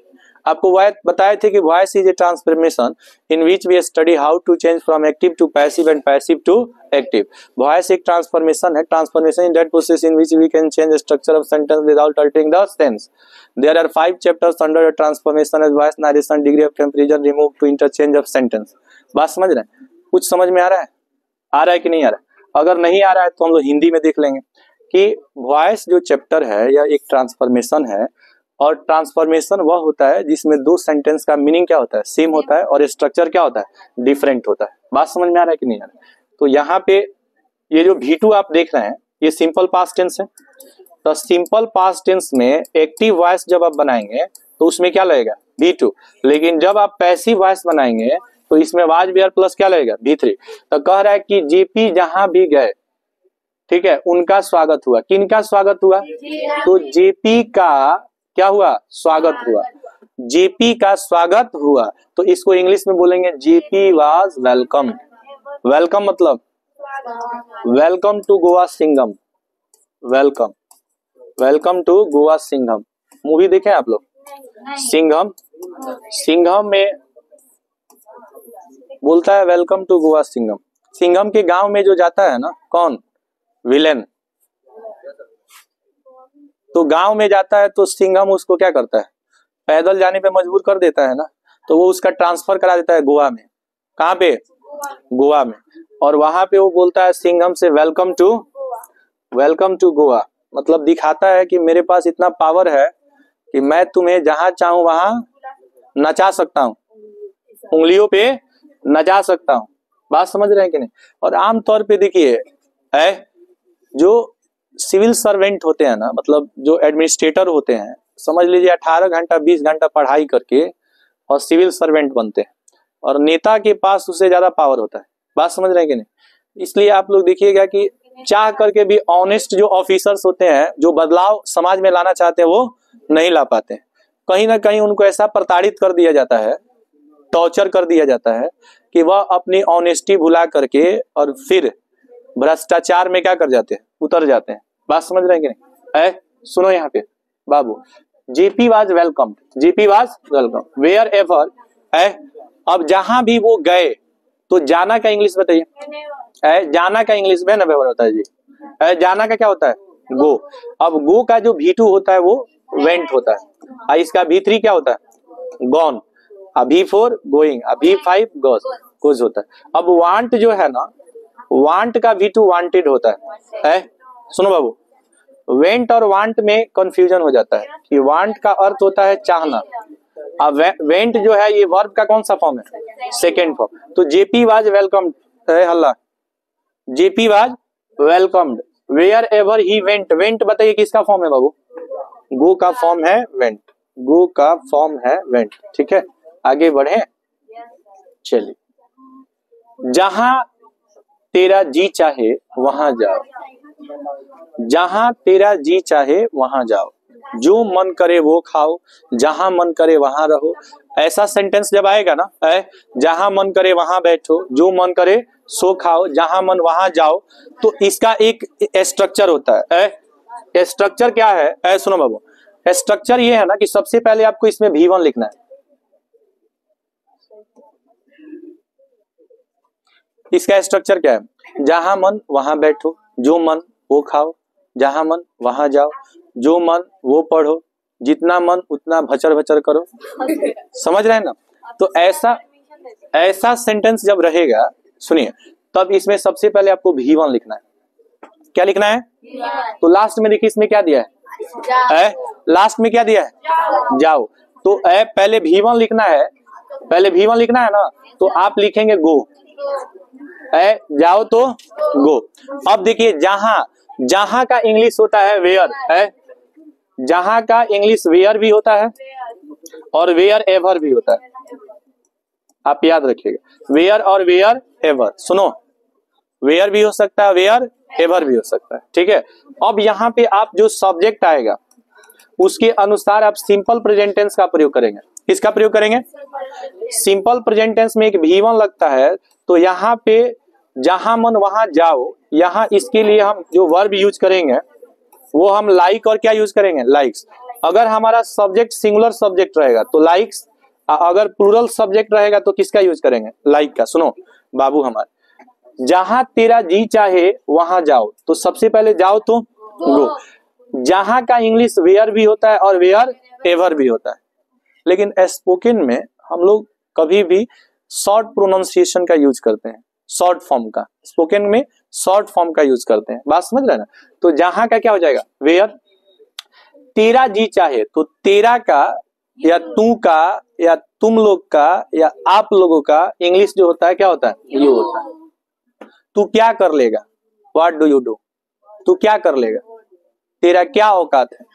[SPEAKER 1] आपको बताए थे कि voice is a transformation in which we study how to change from active to passive and passive to active. Voice एक ट्रांसफॉर्मेशन है, transformation in that process in which we can change structure of sentence without altering the tense. There are 5 chapters under the transformation as voice, narration, degree of comparison, remove to interchange of sentence. बात समझ रहे हैं, कुछ समझ में आ रहा है कि नहीं आ रहा है। अगर नहीं आ रहा है तो हम लोग हिंदी में देख लेंगे कि वॉइस जो चैप्टर है या एक ट्रांसफॉर्मेशन है, और ट्रांसफॉर्मेशन वह होता है जिसमें दो सेंटेंस का मीनिंग क्या होता है, सेम होता है, और स्ट्रक्चर क्या होता है, डिफरेंट होता है। बात समझ में आ रहा है कि नहीं आ रहा है। तो यहाँ पे ये जो V2 आप देख रहे हैं ये सिंपल पास्ट टेंस है। तो सिंपल पास्ट टेंस में एक्टिव वॉइस जब आप बनाएंगे तो उसमें क्या लगेगा, V2। लेकिन जब आप पैसिव वॉइस बनाएंगे तो इसमें वाज वेयर प्लस क्या लगेगा, V3। तो कह रहा है कि जेपी जहां भी गए, ठीक है, उनका स्वागत हुआ। किनका स्वागत हुआ, तो जेपी का क्या हुआ, स्वागत हुआ। जेपी का स्वागत हुआ, तो इसको इंग्लिश में बोलेंगे जेपी वाज वेलकम। वेलकम मतलब welcome to Goa Singham, welcome, welcome to Goa Singham. Movie देखे आप लोग, सिंघम, सिंघम में बोलता है वेलकम टू गोवा सिंघम। सिंघम के गांव में जो जाता है ना, कौन? विलेन। तो गांव में जाता है तो सिंघम उसको क्या करता है, पैदल जाने पे मजबूर कर देता है ना, तो वो उसका ट्रांसफर करा देता है गोवा में। कहाँ पे? गोवा में। और वहां पे वो बोलता है सिंघम से वेलकम टू गोवा। मतलब दिखाता है कि मेरे पास इतना पावर है कि मैं तुम्हें जहां चाहूं वहां नचा सकता हूं, उंगलियों पे नचा सकता हूं। बात समझ रहे हैं कि नहीं? और आमतौर पे देखिए जो सिविल सर्वेंट होते हैं ना, मतलब जो एडमिनिस्ट्रेटर होते हैं, समझ लीजिए 18 घंटा 20 घंटा पढ़ाई करके और सिविल सर्वेंट बनते हैं, और नेता के पास उससे ज्यादा पावर होता है। बात समझ रहे हैं कि नहीं? इसलिए आप लोग देखिएगा कि चाह करके भी ऑनेस्ट जो ऑफिसर्स होते हैं, जो बदलाव समाज में लाना चाहते हैं, वो नहीं ला पाते। कहीं ना कहीं उनको ऐसा प्रताड़ित कर दिया जाता है, टॉर्चर कर दिया जाता है कि वह अपनी ऑनेस्टी भुला करके और फिर भ्रष्टाचार में क्या कर जाते हैं, उतर जाते हैं। बात समझ रहे हैं कि नहीं? सुनो यहाँ पे बाबू, JP was welcome, wherever. अब जहां भी वो गए, तो जाना का इंग्लिश बताइए। जाना का इंग्लिश में वेवर होता है जी। जाना का क्या होता है? गो। अब गो का जो V2 होता है वो वेंट होता है, इसका V3 क्या होता है? Gone. V4 going, V5 goes होता है। अब वांट जो है ना, वांट का V2 वांटेड होता है। सुनो बाबू, वेंट और वांट में कंफ्यूजन हो जाता है कि वांट का अर्थ होता है चाहना, अब वेंट जो है ये वर्ब का कौन सा फॉर्म है? Second form. तो जेपी वाज वेलकम्ड, हल्ला, JP was welcomed wherever he went. Went बताइए किसका फॉर्म है बाबू? गो का फॉर्म है वेंट, गो का फॉर्म है वेंट। ठीक है, आगे बढ़े। चलिए, जहां तेरा जी चाहे वहां जाओ, जहां तेरा जी चाहे वहां जाओ, जो मन करे वो खाओ, जहां मन करे वहां रहो। ऐसा सेंटेंस जब आएगा ना, जहां मन करे वहां बैठो, जो मन करे सो खाओ, जहां मन वहां जाओ, तो इसका एक स्ट्रक्चर होता है। स्ट्रक्चर क्या है? सुनो बाबू, स्ट्रक्चर ये है ना कि सबसे पहले आपको इसमें V1 लिखना है। इसका स्ट्रक्चर क्या है? जहां मन वहां बैठो, जो मन वो खाओ, जहां मन वहां जाओ, जो मन वो पढ़ो, जितना मन उतना भचर भचर करो। समझ रहे हैं ना? तो ऐसा सेंटेंस जब रहेगा, सुनिए, तब इसमें सबसे पहले आपको V1 लिखना है। क्या लिखना है? तो लास्ट में देखिए इसमें क्या दिया है? लास्ट में क्या दिया है? जाओ। तो पहले V1 लिखना है, पहले V1 लिखना है ना, तो आप लिखेंगे गो। जाओ तो गो। अब देखिए, जहां का इंग्लिश होता है वेयर, जहां का इंग्लिश वेयर भी होता है और वेयर एवर भी होता है। आप याद रखिएगा, वेयर और वेयर एवर। सुनो, वेयर भी हो सकता है, वेयर एवर भी हो सकता है। ठीक है, अब यहाँ पे आप जो सब्जेक्ट आएगा उसके अनुसार आप सिंपल प्रेजेंट टेंस का प्रयोग करेंगे। किसका प्रयोग करेंगे? सिंपल प्रेजेंट टेंस में एक V1 लगता है, तो यहाँ पे जहां मन वहां जाओ, यहाँ इसके लिए हम जो वर्ब यूज करेंगे वो हम लाइक और क्या यूज करेंगे? लाइक्स। अगर हमारा सब्जेक्ट सिंगुलर सब्जेक्ट रहेगा तो लाइक्स, अगर प्लूरल सब्जेक्ट रहेगा तो किसका यूज करेंगे? लाइक का। सुनो बाबू, हमारे जहां तेरा जी चाहे वहां जाओ, तो सबसे पहले जाओ तो गो। जहां का इंग्लिश वेयर भी होता है और वेयर एवर भी होता है, लेकिन स्पोकन में हम लोग कभी भी शॉर्ट प्रोनाउंसिएशन का यूज करते हैं, शॉर्ट फॉर्म का। स्पोकन में शॉर्ट फॉर्म का यूज करते हैं। बात समझ रहे हैं ना? तो जहां का क्या हो जाएगा? वेयर। तेरा जी चाहे, तो तेरा का या तू का या तुम लोग का या आप लोगों का इंग्लिश जो होता है क्या होता है? यू होता है। तू क्या कर लेगा? What do you do? तू क्या कर लेगा? तेरा क्या औकात है?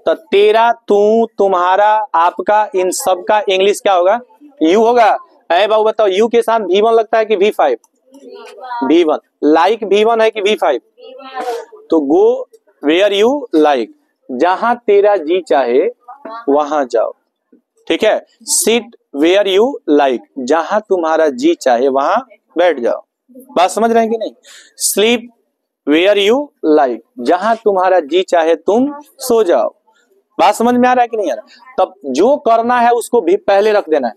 [SPEAKER 1] तो तेरा, तू, तुम्हारा, आपका, इन सब का इंग्लिश क्या होगा? यू होगा। अरे बाबू बताओ, यू के साथ V1 लगता है कि V5? V1। लाइक V1 है कि V5? तो गो वेयर यू लाइक, जहां तेरा जी चाहे वहां जाओ। ठीक है, सिट वेयर यू लाइक, जहां तुम्हारा जी चाहे वहां बैठ जाओ। बात समझ रहे हैं कि नहीं? स्लीप वेयर यू लाइक, जहां तुम्हारा जी चाहे तुम सो जाओ। बात समझ में आ रहा है कि नहीं आ रहा? तब जो करना है उसको भी पहले रख देना है।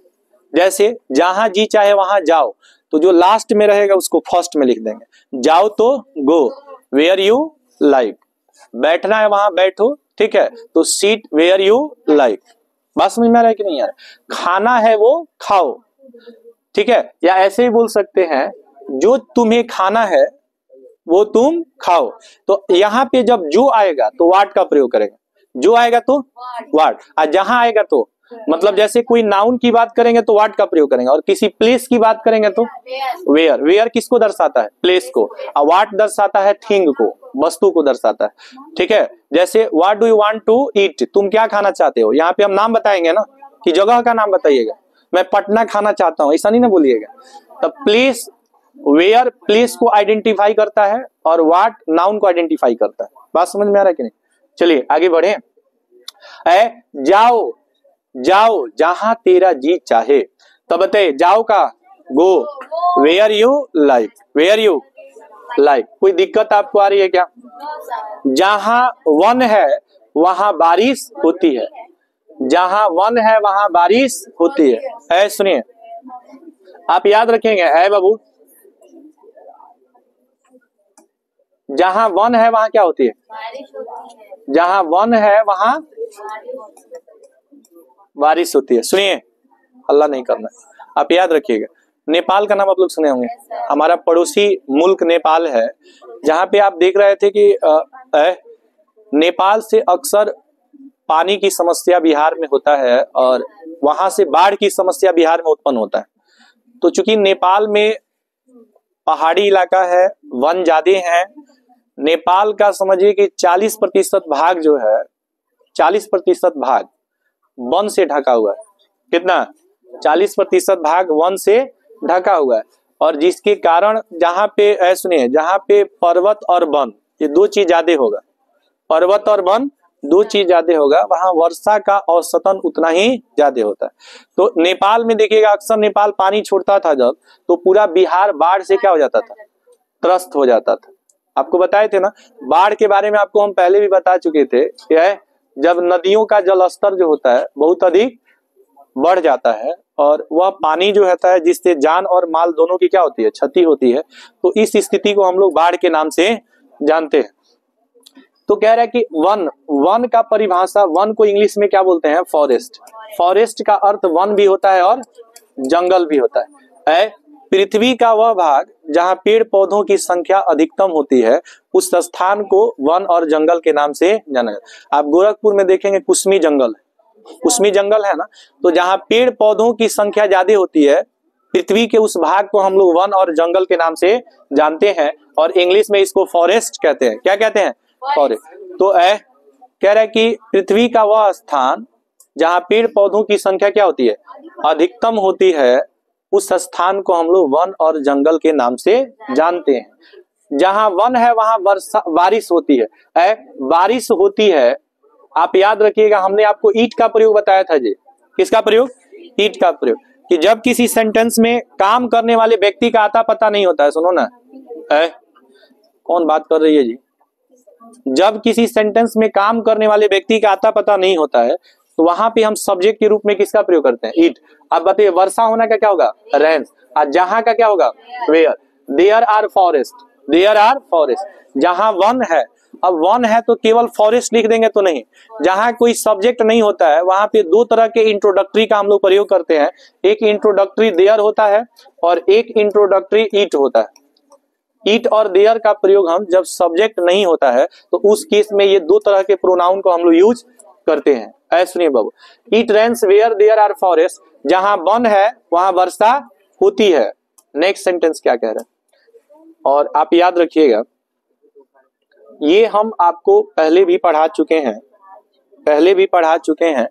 [SPEAKER 1] जैसे जहां जी चाहे वहां जाओ, तो जो लास्ट में रहेगा उसको फर्स्ट में लिख देंगे। जाओ तो गो, वेयर यू लाइक। बैठना है वहां बैठो, ठीक है, तो सीट वेयर यू लाइक। बात समझ में आ रहा है कि नहीं आ रहा? खाना है वो खाओ, ठीक है, या ऐसे ही बोल सकते हैं जो तुम्हें खाना है वो तुम खाओ। तो यहाँ पे जब जो आएगा तो वाट का प्रयोग करेंगे, जो आएगा तो वाट, और जहां आएगा तो मतलब जैसे कोई नाउन की बात करेंगे तो वाट का प्रयोग करेंगे, और किसी प्लेस की बात करेंगे तो वेयर। वेयर किसको दर्शाता है? प्लेस को। और वाट दर्शाता है थिंग को, वस्तु को दर्शाता है, ठीक है। जैसे what do you want to eat, तुम क्या खाना चाहते हो, यहाँ पे हम नाम बताएंगे ना कि जगह का नाम बताइएगा, मैं पटना खाना चाहता हूँ, ऐसा नहीं ना बोलिएगा। तब प्लेस, वेयर प्लेस को आइडेंटिफाई करता है और व्हाट नाउन को आइडेंटिफाई करता है। बात समझ में आ रहा है कि नहीं? चलिए आगे बढ़े। जाओ, जाओ जहां तेरा जी चाहे। तब बताइए जाओ का go, where you like, where you like. कोई दिक्कत आपको आ रही है क्या? जहां वन है वहां बारिश होती है, जहां वन है वहां बारिश होती है। सुनिए, आप याद रखेंगे है बाबू, जहां वन है वहां क्या होती है? जहां वन है वहां बारिश होती है। सुनिए, हल्ला नहीं करना, आप याद रखिएगा। नेपाल का नाम आप लोग सुने होंगे, हमारा पड़ोसी मुल्क नेपाल है, जहां पे आप देख रहे थे कि नेपाल से अक्सर पानी की समस्या बिहार में होता है और वहां से बाढ़ की समस्या बिहार में उत्पन्न होता है। तो चूंकि नेपाल में पहाड़ी इलाका है, वन ज्यादा है, नेपाल का समझिए कि 40% भाग जो है, 40% भाग वन से ढका हुआ है। कितना? 40% भाग वन से ढका हुआ है। और जिसके कारण जहां पे सुनिए, जहां पे पर्वत और वन ये दो चीज ज्यादा होगा, पर्वत और वन दो चीज ज्यादा होगा, वहां वर्षा का औसतन उतना ही ज्यादा होता है। तो नेपाल में देखिएगा, अक्सर नेपाल पानी छोड़ता था जब, तो पूरा बिहार बाढ़ से क्या हो जाता था? त्रस्त हो जाता था। आपको बताए थे ना बाढ़ के बारे में, आपको हम पहले भी बता चुके थे। यह जब नदियों का जलस्तर जो होता है बहुत अधिक बढ़ जाता है और वह पानी जो होता है जिससे जान और माल दोनों की क्या होती है? क्षति होती है। तो इस स्थिति को हम लोग बाढ़ के नाम से जानते हैं। तो कह रहा है कि वन, वन का परिभाषा, वन को इंग्लिश में क्या बोलते हैं? फॉरेस्ट। फॉरेस्ट का अर्थ वन भी होता है और जंगल भी होता है। पृथ्वी का वह भाग जहां पेड़ पौधों की संख्या अधिकतम होती है, उस स्थान को वन और जंगल के नाम से जाना जाता है। आप गोरखपुर में देखेंगे कुसमी जंगल, कुसमी जंगल है ना, तो जहां पेड़ पौधों की संख्या ज्यादा होती है, पृथ्वी के उस भाग को हम लोग वन और जंगल के नाम से जानते हैं, और इंग्लिश में इसको फॉरेस्ट कहते हैं। क्या कहते हैं? फॉरेस्ट। तो कह रहा है कि पृथ्वी का वह स्थान जहां पेड़ पौधों की संख्या क्या होती है? अधिकतम होती है, उस स्थान को हम लोग वन और जंगल के नाम से जानते हैं। जहां वन है वहां वर्षा, बारिश होती है। बारिश होती है, आप याद रखिएगा, हमने आपको ईट का प्रयोग बताया था जी। किसका प्रयोग? ईट का प्रयोग। कि जब किसी सेंटेंस में काम करने वाले व्यक्ति का आता पता नहीं होता है, सुनो ना, कौन बात कर रही है जी? जब किसी सेंटेंस में काम करने वाले व्यक्ति का आता पता नहीं होता है, तो वहां पे हम सब्जेक्ट के रूप में किसका प्रयोग करते हैं? ईट। अब बताइए, वर्षा होना का क्या होगा? रेन। और जहां का क्या होगा? Where. There are forest, there are forest. जहां वन है, अब वन है तो केवल फॉरेस्ट लिख देंगे तो नहीं, जहां कोई सब्जेक्ट नहीं होता है वहां पे दो तरह के इंट्रोडक्टरी का हम लोग प्रयोग करते हैं। एक इंट्रोडक्टरी देयर होता है और एक इंट्रोडक्टरी ईट होता है। ईट और देयर का प्रयोग हम जब सब्जेक्ट नहीं होता है तो उस केस में ये दो तरह के प्रोनाउन को हम लोग यूज करते हैं। सुनिए बाबू, it rains where there are forest, जहां वन है वहां वर्षा होती है। नेक्स्ट सेंटेंस क्या कह रहा है? और आप याद रखिएगा, ये हम आपको पहले भी पढ़ा चुके हैं, पहले भी पढ़ा चुके हैं।